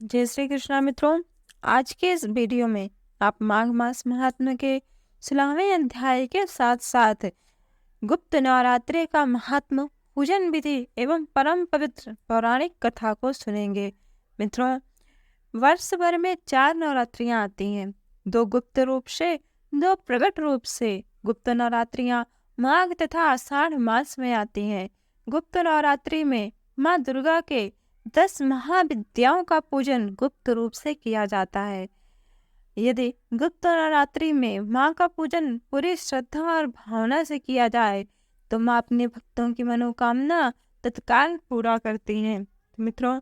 जय श्री कृष्णा मित्रों। आज के इस वीडियो में आप माघ मास महात्म्य के 16वें अध्याय के साथ साथ गुप्त नवरात्रि का महात्म, पूजन विधि एवं परम पवित्र पौराणिक कथा को सुनेंगे। मित्रों, वर्ष भर में 4 नवरात्रियां आती हैं, 2 गुप्त रूप से, 2 प्रकट रूप से। गुप्त नवरात्रियां माघ तथा आषाढ़ मास में आती हैं। गुप्त नवरात्रि में माँ दुर्गा के 10 महाविद्याओं का पूजन गुप्त रूप से किया जाता है। यदि गुप्त नवरात्रि में माँ का पूजन पूरी श्रद्धा और भावना से किया जाए तो माँ अपने भक्तों की मनोकामना तत्काल पूरा करती हैं। तो मित्रों,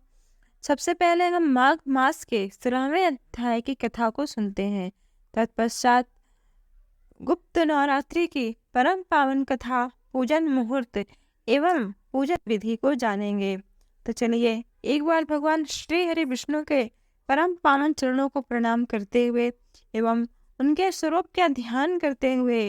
सबसे पहले हम माघ मास के 16वें अध्याय की कथा को सुनते हैं। तत्पश्चात गुप्त नवरात्रि की परम पावन कथा, पूजन मुहूर्त एवं पूजन विधि को जानेंगे। तो चलिए एक बार भगवान श्री हरि विष्णु के परम पावन चरणों को प्रणाम करते हुए एवं उनके स्वरूप का ध्यान करते हुए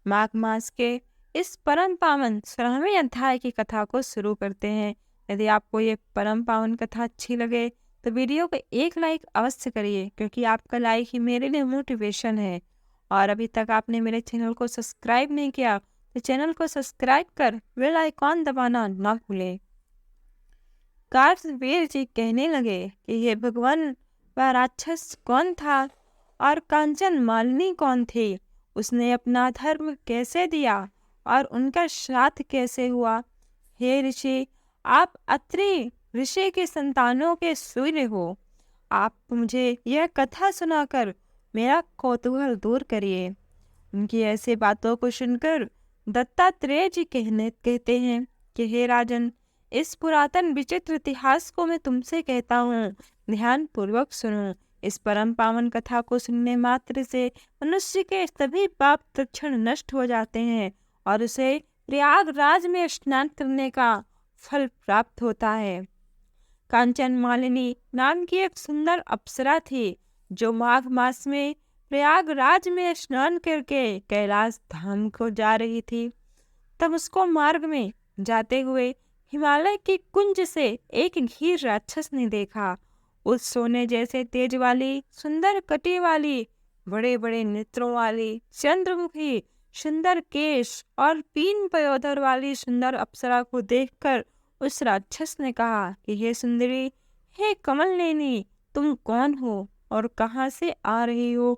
माघ मास के इस परम पावन 16वें अध्याय की कथा को शुरू करते हैं। यदि आपको ये परम पावन कथा अच्छी लगे तो वीडियो को एक लाइक अवश्य करिए, क्योंकि आपका लाइक ही मेरे लिए मोटिवेशन है। और अभी तक आपने मेरे चैनल को सब्सक्राइब नहीं किया तो चैनल को सब्सक्राइब कर बेल आइकॉन दबाना ना भूलें। कार्तवीर जी कहने लगे कि ये भगवान, वह राक्षस कौन था और कांचन मालिनी कौन थी? उसने अपना धर्म कैसे दिया और उनका श्राद्ध कैसे हुआ? हे ऋषि, आप अत्रि ऋषि के संतानों के सूर्य हो। आप मुझे यह कथा सुनाकर मेरा कौतूहल दूर करिए। उनकी ऐसी बातों को सुनकर दत्तात्रेय जी कहते हैं कि हे राजन, इस पुरातन विचित्र इतिहास को मैं तुमसे कहता हूँ, ध्यान पूर्वक सुनो। इस परम पावन कथा को सुनने मात्र से मनुष्य के सभी पाप तत्क्षण नष्ट हो जाते हैं और उसे प्रयागराज में स्नान करने का फल प्राप्त होता है। कांचन मालिनी नाम की एक सुंदर अप्सरा थी, जो माघ मास में प्रयागराज में स्नान करके कैलाश धाम को जा रही थी। तब उसको मार्ग में जाते हुए हिमालय की कुंज से एक घीर राक्षस ने देखा। उस सोने जैसे तेज वाली, सुंदर कटी वाली, बड़े बड़े नेत्रों वाली, चंद्रमुखी, सुंदर केश और 3 पयोधर वाली सुंदर अप्सरा को देखकर उस राक्षस ने कहा कि हे सुंदरी, हे कमल नयनी, तुम कौन हो और कहाँ से आ रही हो?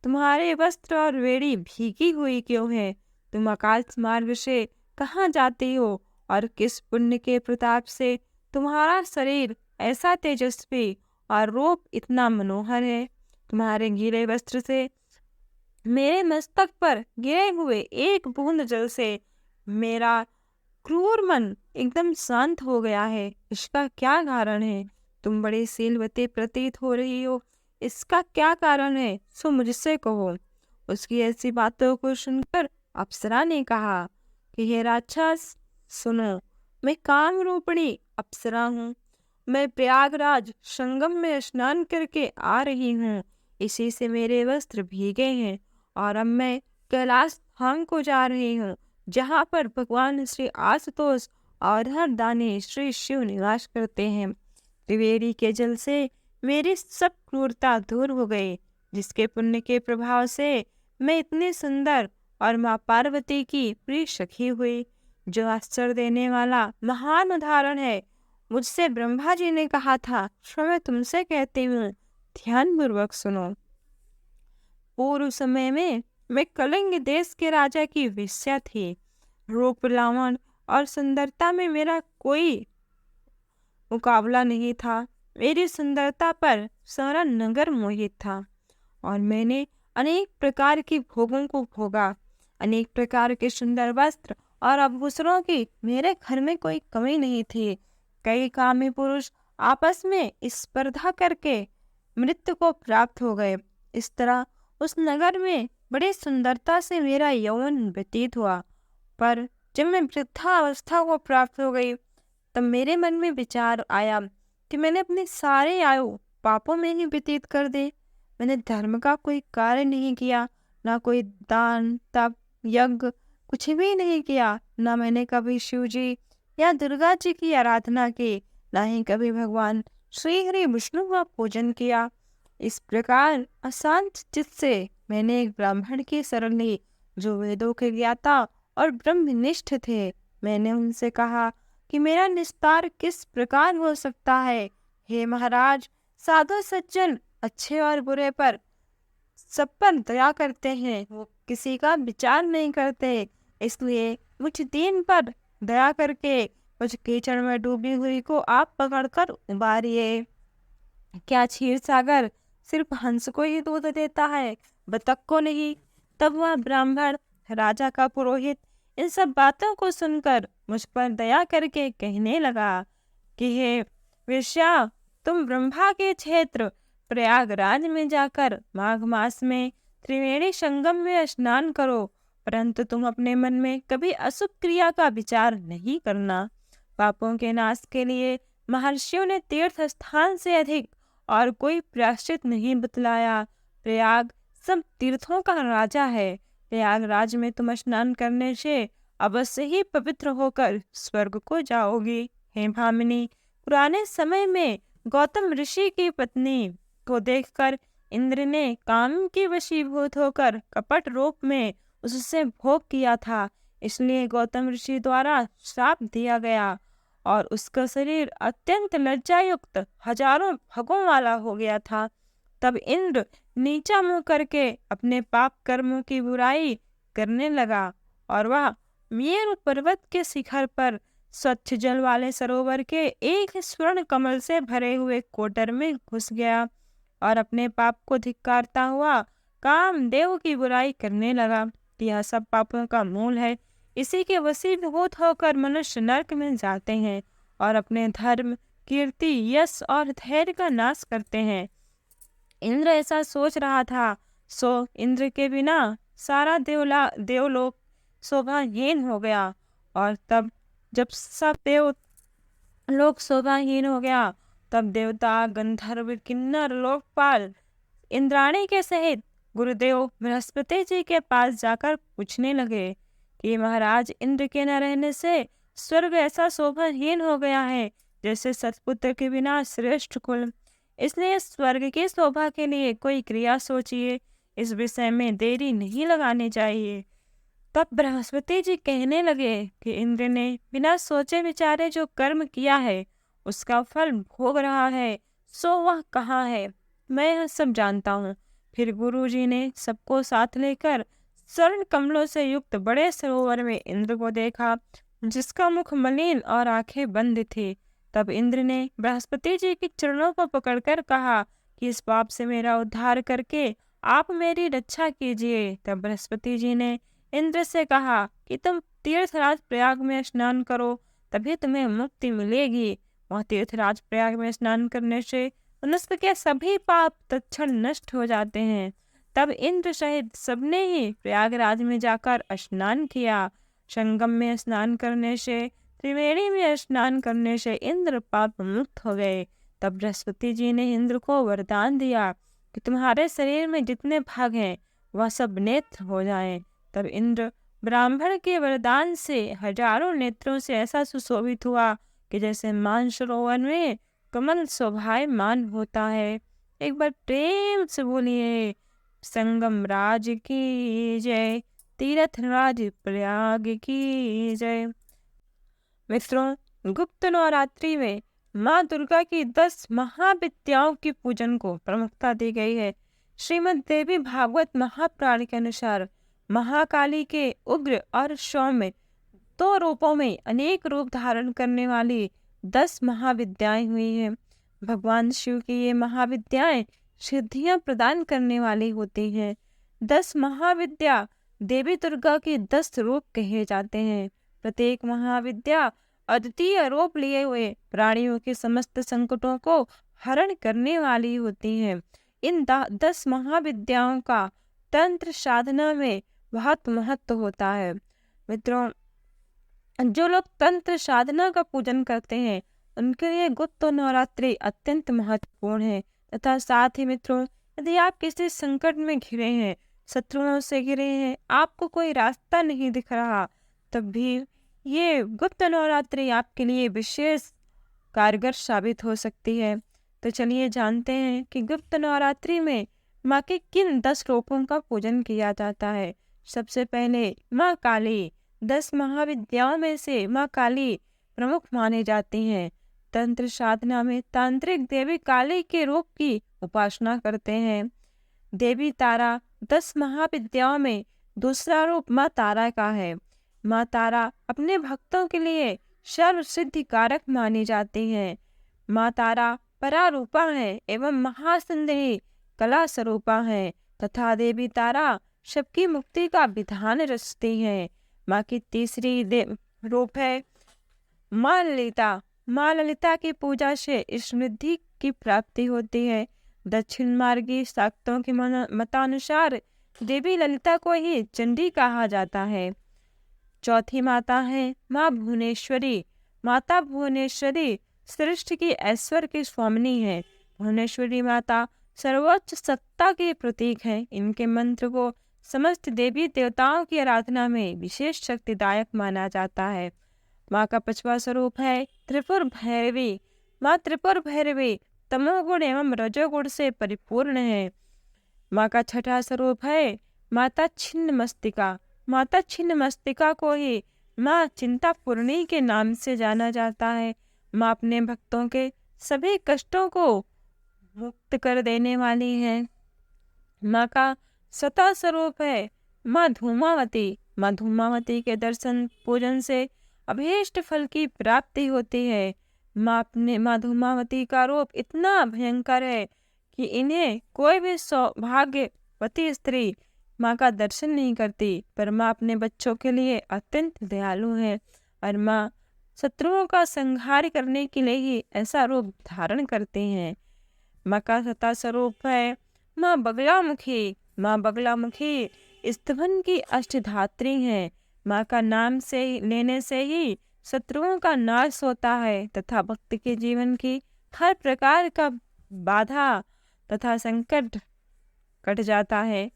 तुम्हारे वस्त्र और वेणी भीगी हुई क्यों है? तुम आकाश मार्ग से कहाँ जाती हो और किस पुण्य के प्रताप से तुम्हारा शरीर ऐसा तेजस्वी और रूप इतना मनोहर है? तुम्हारे गीले वस्त्र से मेरे मस्तक पर गिरे हुए एक बूंद जल से मेरा क्रूर मन एकदम शांत हो गया है। इसका क्या कारण है? तुम बड़ी शीलवती प्रतीत हो रही हो, इसका क्या कारण है? सो मुझसे कहो। उसकी ऐसी बातों को सुनकर अप्सरा ने कहा कि हे राक्षस, सुनो, मैं काम रूपिणी अप्सरा हूँ। मैं प्रयागराज संगम में स्नान करके आ रही हूँ। इसी से मेरे वस्त्र भीगे हैं और अब मैं कैलाश धाम को जा रही हूँ, जहाँ पर भगवान श्री आशुतोष और हर दानी श्री शिव निवास करते हैं। त्रिवेणी के जल से मेरी सब क्रूरता दूर हो गई, जिसके पुण्य के प्रभाव से मैं इतनी सुंदर और माँ पार्वती की प्रिय सखी हुई। जो आश्चर्य देने वाला महान उदाहरण है, मुझसे ब्रह्मा जी ने कहा था, सो मैं तुमसे कहती हूँ, ध्यान पूर्वक सुनो। पूर्व समय में मैं कलिंग देश के राजा की वेश्या थी। रूप, लावण और सुंदरता में मेरा कोई मुकाबला नहीं था। मेरी सुंदरता पर सारा नगर मोहित था और मैंने अनेक प्रकार की भोगों को भोगा। अनेक प्रकार के सुंदर वस्त्र और आभूषणों की मेरे घर में कोई कमी नहीं थी। कई कामी पुरुष आपस में स्पर्धा करके मृत्यु को प्राप्त हो गए। इस तरह उस नगर में बड़ी सुंदरता से मेरा यौवन व्यतीत हुआ। पर जब मैं वृद्धावस्था को प्राप्त हो गई, तब मेरे मन में विचार आया कि मैंने अपनी सारी आयु पापों में ही व्यतीत कर दी। मैंने धर्म का कोई कार्य नहीं किया, ना कोई दान, तप, यज्ञ, कुछ भी नहीं किया। ना मैंने कभी शिव जी या दुर्गा जी की आराधना की, ना ही कभी भगवान श्री हरि विष्णु का पूजन किया। इस प्रकार अशांत चित्त से मैंने एक ब्राह्मण की शरण ली जो वेदों के ज्ञाता और ब्रह्मनिष्ठ थे। मैंने उनसे कहा कि मेरा निस्तार किस प्रकार हो सकता है। हे महाराज, साधु सज्जन अच्छे और बुरे पर सब पर दया करते हैं, वो किसी का विचार नहीं करते। इसलिए मुझ दीन पर दया करके मुझ कीचड़ में डूबी हुई को आप पकड़कर उबारिए। क्या क्षीर सागर सिर्फ हंस को ही दूध देता है, बतख को नहीं? तब वह ब्राह्मण, राजा का पुरोहित, इन सब बातों को सुनकर मुझ पर दया करके कहने लगा कि हे वेश्या, तुम ब्रह्मा के क्षेत्र प्रयागराज में जाकर माघ मास में त्रिवेणी संगम में स्नान करो, परंतु तुम अपने मन में कभी अशुभ क्रिया का विचार नहीं करना। पापों के नाश के लिए महर्षियों ने तीर्थ स्थान से अधिक और कोई प्रायश्चित नहीं बतलाया। प्रयाग सब तीर्थों का राजा है। प्रयागराज में तुम स्नान करने से अवश्य ही पवित्र होकर स्वर्ग को जाओगी। हे भामिनी, पुराने समय में गौतम ऋषि की पत्नी को देखकर इंद्र ने काम की वशीभूत होकर कपट रूप में उससे भोग किया था। इसलिए गौतम ऋषि द्वारा श्राप दिया गया और उसका शरीर अत्यंत लज्जायुक्त हजारों भगों वाला हो गया था। तब इंद्र नीचा मुंह करके अपने पाप कर्मों की बुराई करने लगा और वह मेरु पर्वत के शिखर पर स्वच्छ जल वाले सरोवर के एक स्वर्ण कमल से भरे हुए कोटर में घुस गया और अपने पाप को धिक्कारता हुआ कामदेव की बुराई करने लगा। यह सब पापों का मूल है। इसी के वशीभूत होकर मनुष्य नरक में जाते हैं और अपने धर्म, कीर्ति, यश और धैर्य का नाश करते हैं। इंद्र ऐसा सोच रहा था, सो इंद्र के बिना सारा देवलोक शोभाहीन हो गया। और तब जब सब देवलोक शोभाहीन हो गया, तब देवता, गंधर्व, किन्नर, लोकपाल इंद्राणी के सहित गुरुदेव बृहस्पति जी के पास जाकर पूछने लगे कि महाराज, इंद्र के न रहने से स्वर्ग ऐसा शोभाहीन हो गया है जैसे सतपुत्र के बिना श्रेष्ठ कुल। इसलिए स्वर्ग की शोभा के लिए कोई क्रिया सोचिए, इस विषय में देरी नहीं लगानी चाहिए। तब बृहस्पति जी कहने लगे कि इंद्र ने बिना सोचे विचारे जो कर्म किया है उसका फल भोग रहा है, सो वह कहाँ है? मैं यह सब जानता हूँ। फिर गुरु जी ने सबको साथ लेकर स्वर्ण कमलों से युक्त बड़े सरोवर में इंद्र को देखा, जिसका मुख मलिन और आंखें बंद थी। तब इंद्र ने बृहस्पति जी के चरणों को पकड़कर कहा कि इस पाप से मेरा उद्धार करके आप मेरी रक्षा कीजिए। तब बृहस्पति जी ने इंद्र से कहा कि तुम तीर्थराज प्रयाग में स्नान करो, तभी तुम्हें मुक्ति मिलेगी। वह तीर्थराज प्रयाग में स्नान करने से मनुष्य के सभी पाप तत्क्षण नष्ट हो जाते हैं। तब इंद्र सहित सबने ही प्रयागराज में जाकर स्नान किया। संगम में स्नान करने से, त्रिवेणी में स्नान करने से इंद्र पाप मुक्त हो गए। तब बृहस्पति जी ने इंद्र को वरदान दिया कि तुम्हारे शरीर में जितने भाग हैं वह सब नेत्र हो जाएं। तब इंद्र ब्राह्मण के वरदान से हजारों नेत्रों से ऐसा सुशोभित हुआ कि जैसे मानसरोवर में कमल शोभायमान होता है। एक बार प्रेम से बोलिए, संगम राज की जय, तीर्थ राज प्रयाग की जय। मित्रों, गुप्त नवरात्रि में माँ दुर्गा की 10 महाविद्याओं की पूजन को प्रमुखता दी गई है। श्रीमद् देवी भागवत महापुराण के अनुसार महाकाली के उग्र और सौम्य 2 रूपों में अनेक रूप धारण करने वाली 10 महाविद्याएं हुई हैं। भगवान शिव की ये महाविद्याएं सिद्धियां प्रदान करने वाली होती हैं। 10 महाविद्या देवी दुर्गा के 10 रूप कहे जाते हैं। प्रत्येक महाविद्या अद्वितीय रूप लिए हुए प्राणियों के समस्त संकटों को हरण करने वाली होती है। इन 10 महाविद्याओं का तंत्र साधना में बहुत महत्व होता है। मित्रों, जो लोग तंत्र साधना का पूजन करते हैं उनके लिए गुप्त नवरात्रि अत्यंत महत्वपूर्ण है। तथा साथ ही मित्रों, यदि आप किसी संकट में घिरे हैं, शत्रुओं से घिरे हैं, आपको कोई रास्ता नहीं दिख रहा, तब भी ये गुप्त नवरात्रि आपके लिए विशेष कारगर साबित हो सकती है। तो चलिए जानते हैं कि गुप्त नवरात्रि में माँ के किन 10 रूपों का पूजन किया जाता है। सबसे पहले माँ काली। 10 महाविद्याओं में से माँ काली प्रमुख मानी जाती हैं। तंत्र साधना में तांत्रिक देवी काली के रूप की उपासना करते हैं। देवी तारा। 10 महाविद्याओं में दूसरा रूप माँ तारा का है। माँ तारा अपने भक्तों के लिए सर्व सिद्धि कारक मानी जाती है। माँ तारा परारूपा है एवं महासुंदरी कला स्वरूपा है तथा देवी तारा सबकी मुक्ति का विधान रचती है। माँ की तीसरी रूप है माँ ललिता। माँ ललिता की पूजा से समृद्धि की प्राप्ति होती है। दक्षिण मार्गी शाक्तों के मतानुसार देवी ललिता को ही चंडी कहा जाता है। चौथी माता है माँ भुवनेश्वरी। माता भुवनेश्वरी सृष्टि की ऐश्वर्य की स्वामिनी है। भुवनेश्वरी माता सर्वोच्च सत्ता के प्रतीक है। इनके मंत्र को समस्त देवी देवताओं की आराधना में विशेष शक्तिदायक माना जाता है। माँ का 5वां स्वरूप है त्रिपुर भैरवी। माँ त्रिपुर भैरवी तमोगुण एवं रजोगुण से परिपूर्ण है। माँ का 6वां स्वरूप है माता छिन्न मस्तिका। माता छिन्न मस्तिका को ही माँ चिंतापूर्णी के नाम से जाना जाता है। माँ अपने भक्तों के सभी कष्टों को मुक्त कर देने वाली है। माँ का 7वां स्वरूप है माँ धूमावती। माँ धूमावती के दर्शन पूजन से अभीष्ट फल की प्राप्ति होती है। माँ धूमावती का रूप इतना भयंकर है कि इन्हें कोई भी सौभाग्यवती स्त्री माँ का दर्शन नहीं करती, पर माँ अपने बच्चों के लिए अत्यंत दयालु है और माँ शत्रुओं का संहार करने के लिए ही ऐसा रूप धारण करते हैं। माँ का 7वां स्वरूप है माँ बगलामुखी। माँ बगलामुखी स्तवन की अष्टधात्री है। माँ का नाम से लेने से ही शत्रुओं का नाश होता है तथा भक्त के जीवन की हर प्रकार का बाधा तथा संकट कट जाता है।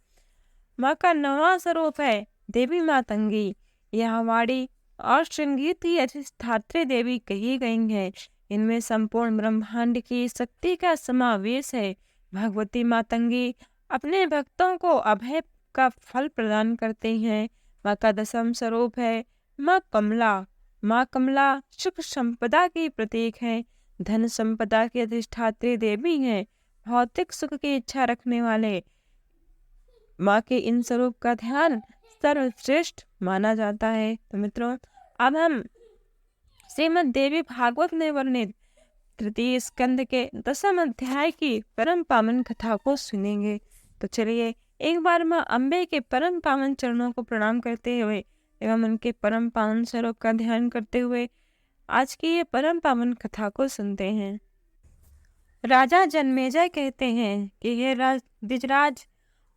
माँ का 9वां स्वरूप है देवी मातंगी। यह वाणी और संगीत की अधिष्ठात्री देवी कही गई है। इनमें संपूर्ण ब्रह्मांड की शक्ति का समावेश है। भगवती मातंगी अपने भक्तों को अभय का फल प्रदान करते हैं। माँ का 10वां स्वरूप है माँ कमला। माँ कमला सुख संपदा की प्रतीक है। धन संपदा की अधिष्ठात्री देवी है। भौतिक सुख की इच्छा रखने वाले माँ के इन स्वरूप का ध्यान सर्वश्रेष्ठ माना जाता है। तो मित्रों, अब हम श्रीमद् देवी भागवत में वर्णित तृतीय स्कंद के 10वें अध्याय की परम पावन कथा को सुनेंगे। तो चलिए एक बार माँ अम्बे के परम पावन चरणों को प्रणाम करते हुए एवं उनके परम पावन स्वरूप का ध्यान करते हुए आज की ये परम पावन कथा को सुनते हैं। राजा जनमेजय कहते हैं कि ये द्विजराज,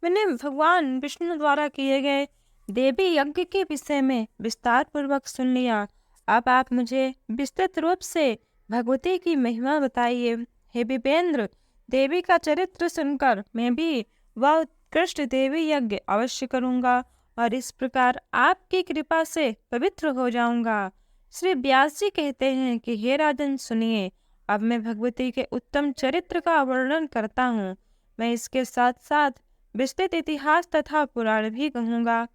मैंने भगवान विष्णु द्वारा किए गए देवी यज्ञ के विषय में विस्तार पूर्वक सुन लिया। अब आप मुझे विस्तृत रूप से भगवती की महिमा बताइए। हे विपेंद्र, देवी का चरित्र सुनकर मैं भी वह उत्कृष्ट देवी यज्ञ अवश्य करूँगा और इस प्रकार आपकी कृपा से पवित्र हो जाऊँगा। श्री व्यास जी कहते हैं कि हे राजन सुनिए, अब मैं भगवती के उत्तम चरित्र का वर्णन करता हूँ। मैं इसके साथ साथ विस्तृत इतिहास तथा पुराण भी कहूँगा।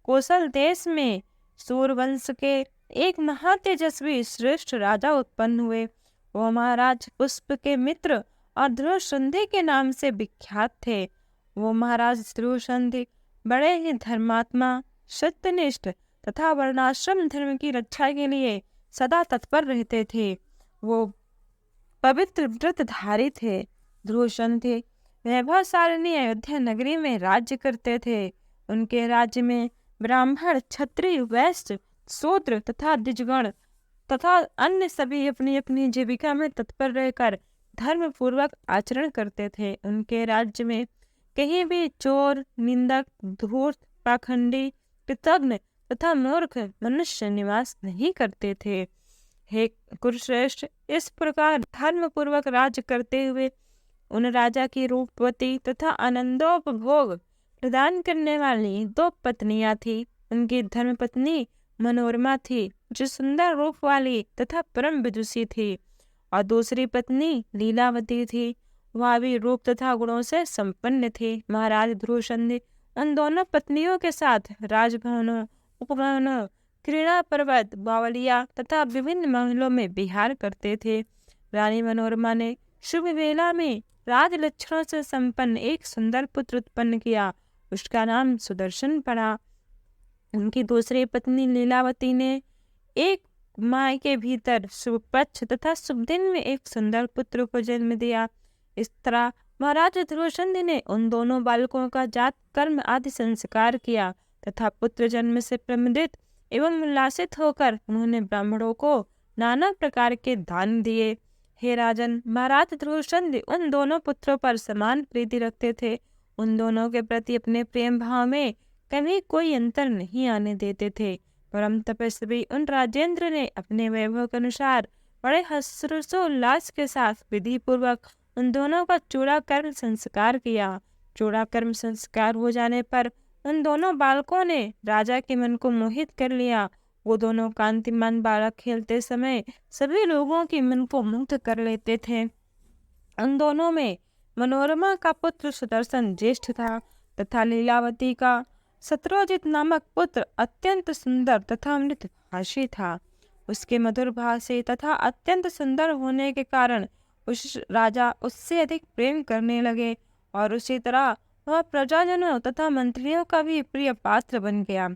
कौशल देश में सूर्यवंश के एक महातेजस्वी श्रेष्ठ राजा उत्पन्न हुए। वो महाराज पुष्प के मित्र और ध्रुवसंधि के नाम से विख्यात थे। वो महाराज ध्रुवसंधि बड़े ही धर्मात्मा, सत्यनिष्ठ तथा वर्णाश्रम धर्म की रक्षा के लिए सदा तत्पर रहते थे। वो पवित्र व्रतधारी थे। ध्रुवसंधि वैभवशालिनी अयोध्या नगरी में राज्य करते थे। उनके राज्य में ब्राह्मण, क्षत्रिय, वैश्य, शूद्र तथा द्विजगण तथा अन्य सभी अपनी अपनी जीविका में तत्पर रहकर धर्म पूर्वक आचरण करते थे। उनके राज्य में कहीं भी चोर, निंदक, धूर्त, पाखंडी, कृतघ्न तथा मूर्ख मनुष्य निवास नहीं करते थे। हे कुरुश्रेष्ठ, इस प्रकार धर्म पूर्वक राज्य करते हुए उन राजा की रूपवती तथा आनंदोपभोग प्रदान करने वाली 2 पत्नियां थी। उनकी धर्मपत्नी मनोरमा थी, जो सुंदर रूप वाली तथा परम विदुषी थी, और दूसरी पत्नी लीलावती थी। वह भी रूप तथा गुणों से संपन्न थी। महाराज ध्रुवचंद उन दोनों पत्नियों के साथ राजभवनों, उपवनों, क्रीड़ा पर्वत, बावलिया तथा विभिन्न महलों में विहार करते थे। रानी मनोरमा ने शुभ वेला में राज लक्षणों से संपन्न एक सुंदर पुत्र उत्पन्न किया। उसका नाम सुदर्शन पड़ा। उनकी दूसरी पत्नी लीलावती ने एक माह के भीतर शुभ पक्ष तथा शुभ दिन में एक सुंदर पुत्र को जन्म दिया। इस तरह महाराज ध्रुवचंद ने उन दोनों बालकों का जात कर्म आदि संस्कार किया तथा पुत्र जन्म से प्रमुदित एवं उल्लासित होकर उन्होंने ब्राह्मणों को नाना प्रकार के दान दिए। हे राजन, महाराज ध्रुवचंद उन दोनों पुत्रों पर समान प्रीति रखते थे। उन दोनों के प्रति अपने प्रेम भाव में कभी कोई अंतर नहीं आने देते थे। परम तपस्वी उन राजेंद्र ने अपने वैभव के अनुसार बड़े हर्षोल्लास के साथ विधि पूर्वक उन दोनों का चूड़ाकर्म संस्कार किया। चूड़ाकर्म संस्कार हो जाने पर उन दोनों बालकों ने राजा के मन को मोहित कर लिया। वो दोनों कांतिमान बालक खेलते समय सभी लोगों के मन को मुग्ध कर लेते थे। उन दोनों में मनोरमा का पुत्र सुदर्शन ज्येष्ठ था तथा लीलावती का शत्रुजित नामक पुत्र अत्यंत सुंदर तथा अमृत भाषी था। उसके मधुर भाषी तथा अत्यंत सुंदर होने के कारण उस राजा उससे अधिक प्रेम करने लगे और उसी तरह वह प्रजाजनों तथा मंत्रियों का भी प्रिय पात्र बन गया।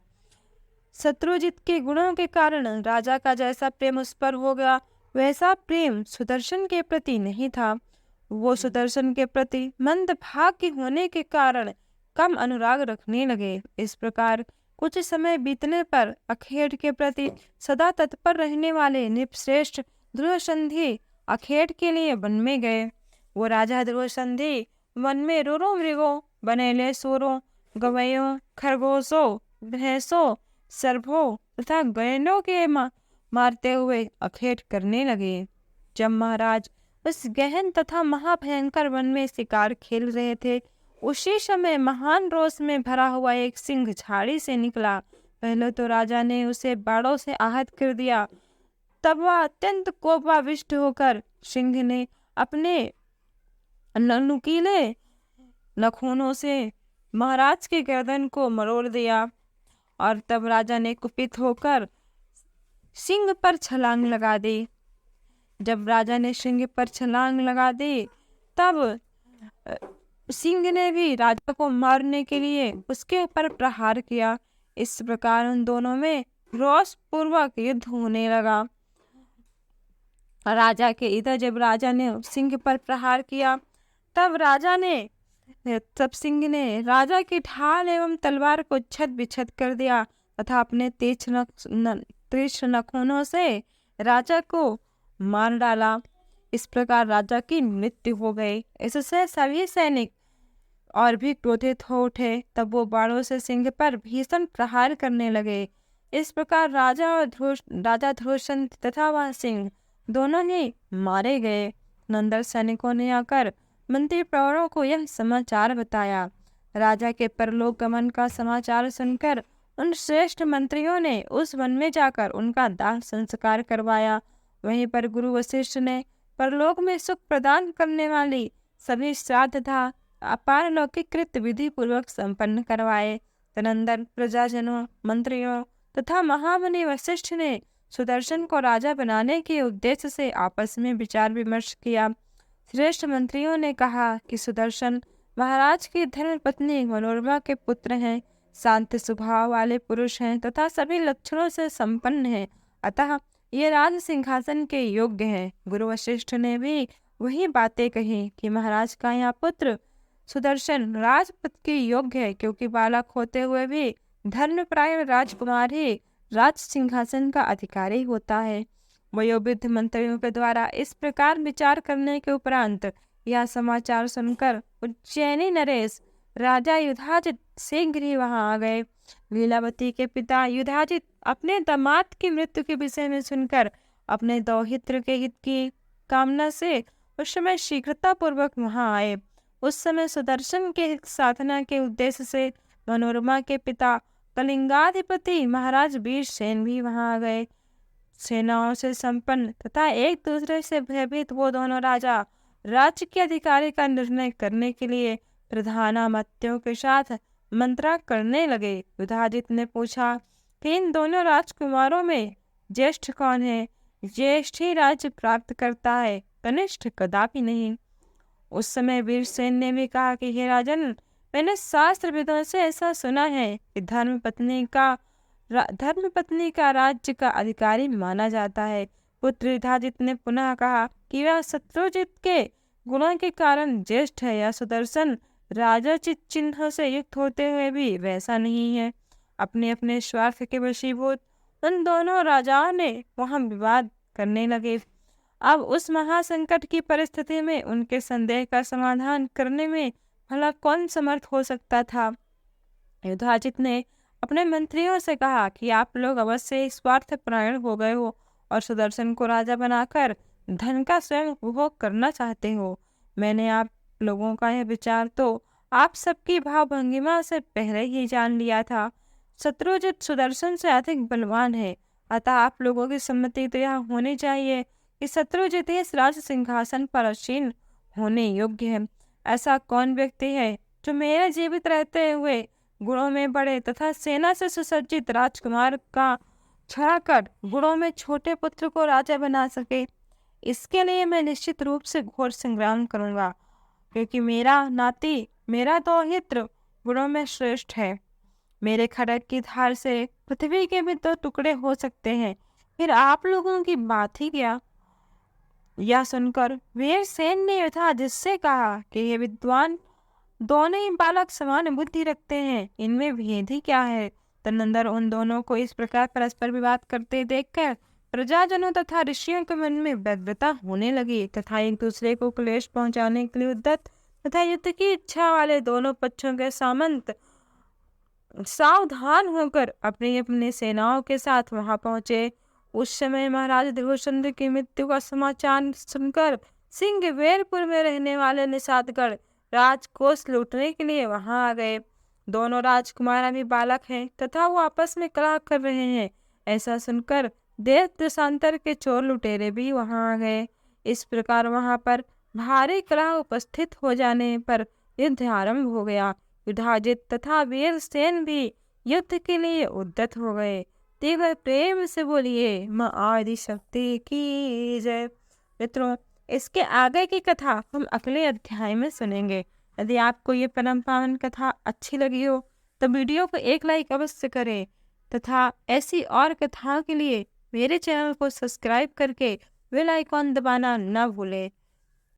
शत्रुजित के गुणों के कारण राजा का जैसा प्रेम उस पर हो गया, वैसा प्रेम सुदर्शन के प्रति नहीं था। वो सुदर्शन के प्रति मंद भाग के होने के कारण कम अनुराग रखने लगे। इस प्रकार कुछ समय बीतने पर अखेट के प्रति सदा तत्पर रहने वाले निपश्रेष्ठ ध्रुवसंधि अखेट के लिए वन में गए। वो राजा ध्रुवसंधि वन में रोरो मृगों, बनेले सूरों, गवैयों, खरगोशों, भैंसों, सर्पों तथा गैंडों के मारते हुए अखेट करने लगे। जब महाराज उस गहन तथा महाभयंकर वन में शिकार खेल रहे थे, उसी समय महान रोष में भरा हुआ एक सिंह झाड़ी से निकला। पहले तो राजा ने उसे बाड़ों से आहत कर दिया। तब वह अत्यंत कोपाविष्ट होकर सिंह ने अपने नुकीले नखूनों से महाराज की गर्दन को मरोड़ दिया और तब राजा ने कुपित होकर सिंह पर छलांग लगा दी। जब राजा ने सिंह पर छलांग लगा दी, तब सिंह ने भी राजा को मारने के लिए उसके ऊपर प्रहार किया। इस प्रकार उन दोनों में रोष पूर्वक युद्ध होने लगा। राजा के इधर जब राजा ने सिंह पर प्रहार किया, तब सिंह ने राजा की ढाल एवं तलवार को छत बिछत कर दिया तथा अपने तीक्ष्ण नखूनों से राजा को मार डाला। इस प्रकार राजा की मृत्यु हो गई। इससे सभी सैनिक और भी क्रोधित हो उठे। तब वो बाणों से सिंह पर भीषण प्रहार करने लगे। इस प्रकार राजा ध्रुवचंद तथा वह सिंह दोनों ही मारे गए। नंदर सैनिकों ने आकर मंत्री प्रवरों को यह समाचार बताया। राजा के परलोक गमन का समाचार सुनकर उन श्रेष्ठ मंत्रियों ने उस वन में जाकर उनका दाह संस्कार करवाया। वहीं पर गुरु वशिष्ठ ने परलोक में सुख प्रदान करने वाली सभी श्राद्ध तथा अपार लौकिक कृत्य विधि पूर्वक संपन्न करवाए। तदनंतर प्रजाजनों, मंत्रियों तथा महामुनि वशिष्ठ ने सुदर्शन को राजा बनाने के उद्देश्य से आपस में विचार विमर्श किया। श्रेष्ठ मंत्रियों ने कहा कि सुदर्शन महाराज की धर्म पत्नी मनोरमा के पुत्र हैं, शांत स्वभाव वाले पुरुष हैं तथा सभी लक्षणों से संपन्न हैं, अतः ये राज सिंहासन के योग्य हैं। गुरु वशिष्ठ ने भी वही बातें कही कि महाराज का यह पुत्र सुदर्शन राजपद के योग्य है, क्योंकि बालक होते हुए भी धर्मप्राय राजकुमार ही राज सिंहासन का अधिकारी होता है। वयोवृद्ध मंत्रियों के द्वारा इस प्रकार विचार करने के उपरांत यह समाचार सुनकर उज्जैनी नरेश राजा युधाजित शीघ्र ही वहां आ गए। लीलावती के पिता युधाजित अपने दामाद की मृत्यु के विषय में सुनकर अपने दौहित्र के हित की कामना से उस समय शीघ्रता पूर्वक वहां आए। उस समय सुदर्शन के हित साधना के उद्देश्य से मनोरमा के पिता कलिंगाधिपति महाराज वीरसेन भी वहां आ गए। सेनाओं से संपन्न तथा एक दूसरे से भयभीत वो दोनों राजा राज्य के अधिकारी का निर्णय करने के लिए प्रधानामात्यों के साथ मंत्रणा करने लगे। युधाजित ने पूछा कि इन दोनों राजकुमारों में ज्येष्ठ कौन है? ज्येष्ठ ही राज्य प्राप्त करता है, कनिष्ठ कदापि नहीं। उस समय वीरसेन ने भी कहा कि हे राजन, मैंने शास्त्रविदों से ऐसा सुना है कि धर्मपत्नी का राज्य का अधिकारी माना जाता है। पुत्र युधाजित ने पुनः कहा कि वह शत्रुजित के गुणों के कारण ज्येष्ठ है या सुदर्शन राजोचित चिन्ह से युक्त होते हुए भी वैसा नहीं है। अपने अपने स्वार्थ के वशीभूत उन दोनों राजाओं ने वहां विवाद करने लगे। अब उस महासंकट की परिस्थिति में उनके संदेह का समाधान करने में भला कौन समर्थ हो सकता था? युधाजित ने अपने मंत्रियों से कहा कि आप लोग अवश्य स्वार्थ परायण हो गए हो और सुदर्शन को राजा बनाकर धन का स्वयं उपभोग करना चाहते हो। मैंने आप लोगों का यह विचार तो आप सबकी भावभंगिमा से पहले ही जान लिया था। शत्रुजित सुदर्शन से अधिक बलवान है, अतः आप लोगों की सम्मति तो यह होनी चाहिए कि शत्रुजित इस राज सिंहासन पर आसीन होने योग्य है। ऐसा कौन व्यक्ति है जो मेरे जीवित रहते हुए गुणों में बड़े तथा सेना से सुसज्जित राजकुमार का छुड़ाकर गुणों में छोटे पुत्र को राजा बना सके? इसके लिए मैं निश्चित रूप से घोर संग्राम करूंगा, क्योंकि मेरा दौहित्र गुणों में श्रेष्ठ है। मेरे खड्ग की धार से पृथ्वी के भी 2 टुकड़े हो सकते हैं, फिर आप लोगों की बात ही क्या। यह सुनकर वीरसेन ने युधाजित से कहा कि ये विद्वान दोनों ही बालक समान बुद्धि रखते हैं, इनमें भेद ही क्या है। तदनंतर उन दोनों को इस प्रकार परस्पर विवाद करते देखकर प्रजाजनों तथा ऋषियों के मन में व्यग्रता होने लगी तथा एक दूसरे को क्लेश पहुंचाने के लिए उद्यत तथा युद्ध की इच्छा वाले दोनों पक्षों के सामंत सावधान होकर अपनी अपनी सेनाओं के साथ वहां पहुंचे। उस समय महाराज देवचंद्र की मृत्यु का समाचार सुनकर सिंहवेरपुर में रहने वाले निषादगढ़ राजकोष लूटने के लिए वहां आ गए। दोनों राजकुमार अभी बालक हैं तथा वो आपस में कलह कर रहे हैं। ऐसा सुनकर देश देशांतर के चोर लुटेरे भी वहां आ गए। इस प्रकार वहां पर भारी कलह उपस्थित हो जाने पर युद्ध आरंभ हो गया। युधाजित तथा वीरसेन भी युद्ध के लिए उद्यत हो गए। तीव्र प्रेम से बोलिए मां आदि शक्ति की जय। मित्रों, इसके आगे की कथा हम अगले अध्याय में सुनेंगे। यदि आपको ये परम पावन कथा अच्छी लगी हो तो वीडियो को एक लाइक अवश्य करें तथा ऐसी और कथाओं के लिए मेरे चैनल को सब्सक्राइब करके बेल आइकॉन दबाना न भूलें।